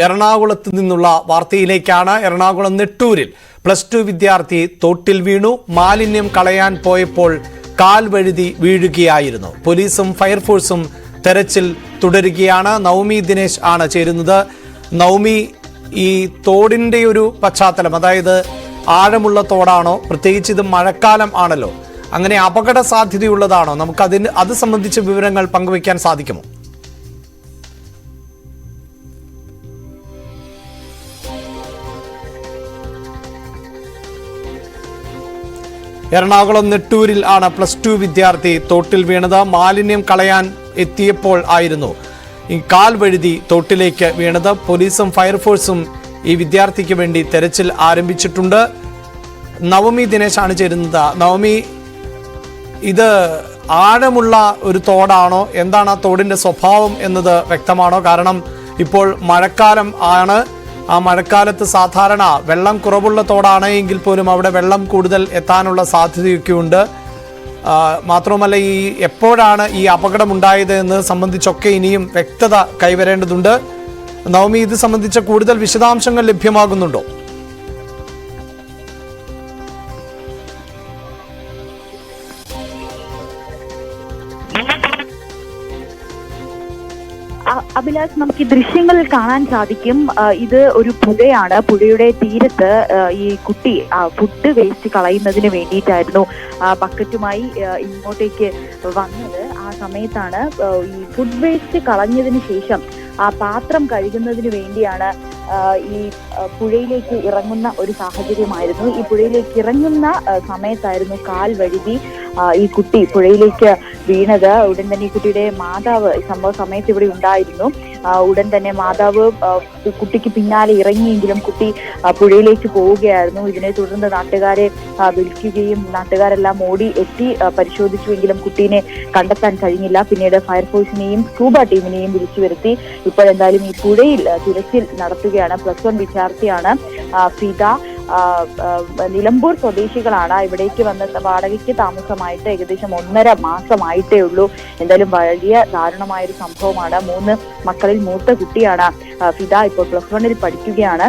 എറണാകുളത്ത് നിന്നുള്ള വാർത്തയിലേക്കാണ്. എറണാകുളം നെട്ടൂരിൽ +2 വിദ്യാർത്ഥി തോട്ടിൽ വീണു. മാലിന്യം കളയാൻ പോയപ്പോൾ കാൽ വഴുതി വീഴുകയായിരുന്നു. പോലീസും ഫയർഫോഴ്സും തെരച്ചിൽ തുടരുകയാണ്. നവമി ദിനേശ് ആണ് ചേരുന്നത്. നവമി, ഈ തോടിന്റെ ഒരു പശ്ചാത്തലം, അതായത് ആഴമുള്ള തോടാണോ, പ്രത്യേകിച്ച് ഇത് മഴക്കാലം ആണല്ലോ, അങ്ങനെ അപകട സാധ്യതയുള്ളതാണോ? നമുക്ക് അത് സംബന്ധിച്ച വിവരങ്ങൾ പങ്കുവയ്ക്കാൻ സാധിക്കുമോ? എറണാകുളം നെട്ടൂരിൽ ആണ് +2 വിദ്യാർത്ഥി തോട്ടിൽ വീണത്. മാലിന്യം കളയാൻ എത്തിയപ്പോൾ ആയിരുന്നു ഈ കാൽ വഴുതി തോട്ടിലേക്ക് വീണത്. പോലീസും ഫയർഫോഴ്സും ഈ വിദ്യാർത്ഥിക്ക് വേണ്ടി തെരച്ചിൽ ആരംഭിച്ചിട്ടുണ്ട്. നവമി ദിനേശാണ് ചേരുന്നത്. നവമി, ഇത് ആഴമുള്ള ഒരു തോടാണോ? എന്താണ് ആ തോടിന്റെ സ്വഭാവം എന്നത് വ്യക്തമാണോ? കാരണം ഇപ്പോൾ മഴക്കാലം ആണ്. ആ മഴക്കാലത്ത് സാധാരണ വെള്ളം കുറവുള്ള തോടാണ് എങ്കിൽ പോലും അവിടെ വെള്ളം കൂടുതൽ എത്താനുള്ള സാധ്യതയൊക്കെ ഉണ്ട്. മാത്രമല്ല, എപ്പോഴാണ് ഈ അപകടമുണ്ടായത് എന്ന് സംബന്ധിച്ചൊക്കെ ഇനിയും വ്യക്തത കൈവരേണ്ടതുണ്ട്. നവമി, ഇത് സംബന്ധിച്ച കൂടുതൽ വിശദാംശങ്ങൾ ലഭ്യമാകുന്നുണ്ടോ? അഭിലാഷ്, നമുക്ക് ഈ ദൃശ്യങ്ങളിൽ കാണാൻ സാധിക്കും. ഇത് ഒരു പുഴയാണ്. പുഴയുടെ തീരത്ത് ഈ കുട്ടി ഫുഡ് വേസ്റ്റ് കളയുന്നതിന് വേണ്ടിയിട്ടായിരുന്നു ബക്കറ്റുമായി ഇങ്ങോട്ടേക്ക് വന്നത്. ആ സമയത്താണ് ഈ ഫുഡ് വേസ്റ്റ് കളഞ്ഞതിന് ശേഷം ആ പാത്രം കഴുകുന്നതിന് വേണ്ടിയാണ് ഈ പുഴയിലേക്ക് ഇറങ്ങുന്ന ഒരു സാഹചര്യമായിരുന്നു. ഈ പുഴയിലേക്ക് ഇറങ്ങുന്ന സമയത്തായിരുന്നു കാൽ വഴുതി ഈ കുട്ടി പുഴയിലേക്ക് വീണത്. ഉടൻ തന്നെ ഈ കുട്ടിയുടെ മാതാവ് സംഭവ സമയത്ത് ഇവിടെ ഉണ്ടായിരുന്നു. ഉടൻ തന്നെ മാതാവ് കുട്ടിക്ക് പിന്നാലെ ഇറങ്ങിയെങ്കിലും കുട്ടി പുഴയിലേക്ക് പോവുകയായിരുന്നു. ഇതിനെ തുടർന്ന് നാട്ടുകാരെ വിളിക്കുകയും നാട്ടുകാരെല്ലാം ഓടി എത്തി പരിശോധിച്ചുവെങ്കിലും കുട്ടീനെ കണ്ടെത്താൻ കഴിഞ്ഞില്ല. പിന്നീട് ഫയർഫോഴ്സിനെയും സ്കൂബ ടീമിനെയും വിളിച്ചു വരുത്തി. ഇപ്പോഴെന്തായാലും ഈ പുഴയിൽ തിരച്ചിൽ നടത്തുകയാണ്. +1 വിദ്യാർത്ഥിയാണ് ഫിദ. നിലമ്പൂർ സ്വദേശികളാണ്. ഇവിടേക്ക് വന്ന് വാടകയ്ക്ക് താമസമായിട്ട് ഏകദേശം 1.5 മാസമായിട്ടേ ഉള്ളൂ. എന്തായാലും വലിയ ദാരുണമായൊരു സംഭവമാണ്. 3 മക്കളിൽ മൂത്ത കുട്ടിയാണ് ഫിദ. ഇപ്പോൾ +1-ൽ പഠിക്കുകയാണ്.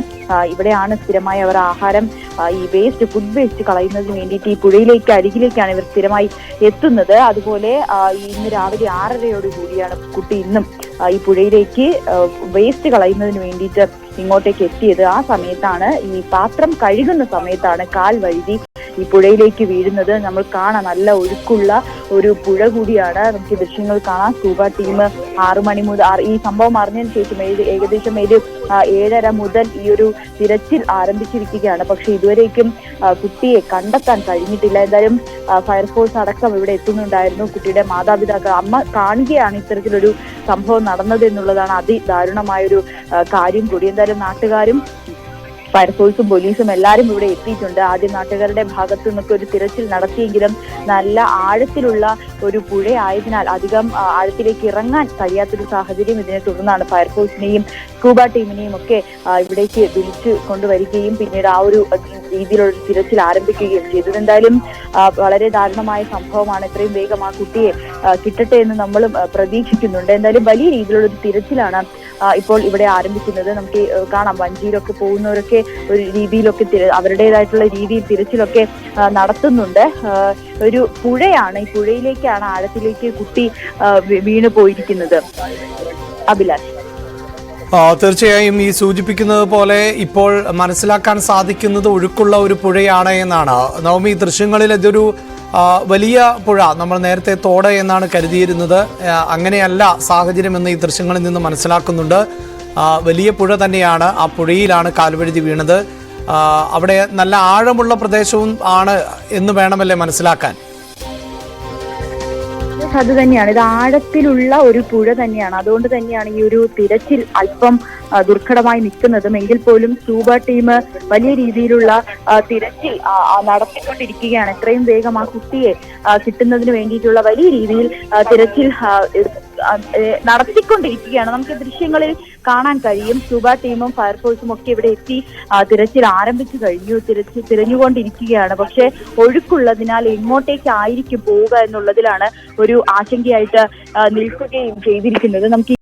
ഇവിടെയാണ് സ്ഥിരമായി അവർ ആഹാരം, ഈ ഫുഡ് വേസ്റ്റ് കളയുന്നതിന് വേണ്ടിയിട്ട് ഈ പുഴയിലേക്ക് അരികിലേക്കാണ് ഇവർ സ്ഥിരമായി എത്തുന്നത്. അതുപോലെ ഇന്ന് രാവിലെ 6:30 കൂടിയാണ് കുട്ടി ഇന്നും ഈ പുഴയിലേക്ക് വേസ്റ്റ് കളയുന്നതിന് വേണ്ടിയിട്ട് ഇങ്ങോട്ടേക്ക് എത്തിയത്. ആ സമയത്താണ്, ഈ പാത്രം കഴുകുന്ന സമയത്താണ് കാൽ വഴുതി ഈ പുഴയിലേക്ക് വീഴുന്നത്. നമ്മൾ കാണാം, നല്ല ഒഴുക്കുള്ള ഒരു പുഴ കൂടിയാണ്. നമുക്ക് ദൃശ്യങ്ങൾ കാണാം. സ്കൂബ ടീം 6 മണി മുതൽ ഈ സംഭവം അറിഞ്ഞതിന് ശേഷം ഏകദേശം 7:30 മുതൽ ഈ ഒരു തിരച്ചിൽ ആരംഭിച്ചിരിക്കുകയാണ്. പക്ഷെ ഇതുവരേക്കും കുട്ടിയെ കണ്ടെത്താൻ കഴിഞ്ഞിട്ടില്ല. എന്തായാലും ഫയർഫോഴ്സ് അടക്കം ഇവിടെ എത്തുന്നുണ്ടായിരുന്നു. കുട്ടിയുടെ മാതാപിതാക്കൾ, അമ്മ കാണുകയാണ് ഇത്തരത്തിലൊരു സംഭവം നടന്നത് എന്നുള്ളതാണ് അതിദാരുണമായൊരു കാര്യം കൂടി. എന്തായാലും നാട്ടുകാരും ഫയർഫോഴ്സും പോലീസും എല്ലാവരും ഇവിടെ എത്തിയിട്ടുണ്ട്. ആദ്യം നാട്ടുകാരുടെ ഭാഗത്തു നിന്നൊക്കെ ഒരു തിരച്ചിൽ നടത്തിയെങ്കിലും നല്ല ആഴത്തിലുള്ള ഒരു പുഴ ആയതിനാൽ അധികം ആഴത്തിലേക്ക് ഇറങ്ങാൻ കഴിയാത്തൊരു സാഹചര്യം. ഇതിനെ തുടർന്നാണ് ഫയർഫോഴ്സിനെയും സ്കൂബ ടീമിനെയും ഒക്കെ ഇവിടേക്ക് വിളിച്ചു കൊണ്ടുവരികയും പിന്നീട് ആ ഒരു രീതിയിലുള്ള തിരച്ചിൽ ആരംഭിക്കുകയും ചെയ്തത്. എന്തായാലും വളരെ ദാരുണമായ സംഭവമാണ്. എത്രയും വേഗം ആ കുട്ടിയെ കിട്ടട്ടെ എന്ന് നമ്മളും പ്രതീക്ഷിക്കുന്നുണ്ട്. എന്തായാലും വലിയ രീതിയിലുള്ള ഒരു തിരച്ചിലാണ് ഇപ്പോൾ ഇവിടെ ആരംഭിക്കുന്നത്. നമുക്ക് കാണാം, വഞ്ചിയിലൊക്കെ പോകുന്നവരൊക്കെ ഒരു രീതിയിലൊക്കെ അവരുടേതായിട്ടുള്ള രീതിയിൽ തിരച്ചിലൊക്കെ നടത്തുന്നുണ്ട്. ഒരു പുഴയാണ്, ഈ പുഴയിലേക്കാണ് ആഴത്തിലേക്ക് കുട്ടി വീണു പോയിരിക്കുന്നത്. അഭിലാഷ്, തീർച്ചയായും ഈ സൂചിപ്പിക്കുന്നത് പോലെ ഇപ്പോൾ മനസ്സിലാക്കാൻ സാധിക്കുന്നത് ഒഴുക്കുള്ള ഒരു പുഴയാണ് എന്നാണ്. നവമി, ദൃശ്യങ്ങളിൽ ഇതൊരു വലിയ പുഴ, നമ്മൾ നേരത്തെ തോട് എന്നാണ് കരുതിയിരുന്നത്. അങ്ങനെയല്ല സാഹചര്യം എന്ന് ഈ ദൃശ്യങ്ങളിൽ നിന്ന് മനസ്സിലാക്കുന്നുണ്ട്. വലിയ പുഴ തന്നെയാണ്. ആ പുഴയിലാണ് കാൽവഴുതി വീണത്. അവിടെ നല്ല ആഴമുള്ള പ്രദേശവും ആണ് എന്ന് വേണമല്ലേ മനസ്സിലാക്കാൻ? അത് തന്നെയാണ്, ഇത് ആഴത്തിലുള്ള ഒരു പുഴ തന്നെയാണ്. അതുകൊണ്ട് തന്നെയാണ് ഈ ഒരു തിരച്ചിൽ അല്പം ദുർഘടമായി നിൽക്കുന്നതും. എങ്കിൽ പോലും സ്കൂബ ടീം വലിയ രീതിയിലുള്ള തിരച്ചിൽ നടത്തിക്കൊണ്ടിരിക്കുകയാണ്. എത്രയും വേഗം ആ കുട്ടിയെ കിട്ടുന്നതിന് വേണ്ടിയിട്ടുള്ള വലിയ രീതിയിൽ തിരച്ചിൽ നടത്തിക്കൊണ്ടിരിക്കുകയാണ്. നമുക്ക് ദൃശ്യങ്ങളിൽ കാണാൻ കഴിയും. സ്കൂബ ടീമും ഫയർഫോഴ്സും ഒക്കെ ഇവിടെ എത്തി തിരച്ചിൽ ആരംഭിച്ചു കഴിഞ്ഞു. തിരഞ്ഞുകൊണ്ടിരിക്കുകയാണ്. പക്ഷെ ഒഴുക്കുള്ളതിനാൽ എങ്ങോട്ടേക്കായിരിക്കും പോവുക എന്നുള്ളതിലാണ് ഒരു ആശങ്കയായിട്ട് നിൽക്കുകയും ചെയ്തിരിക്കുന്നത്. നമുക്ക്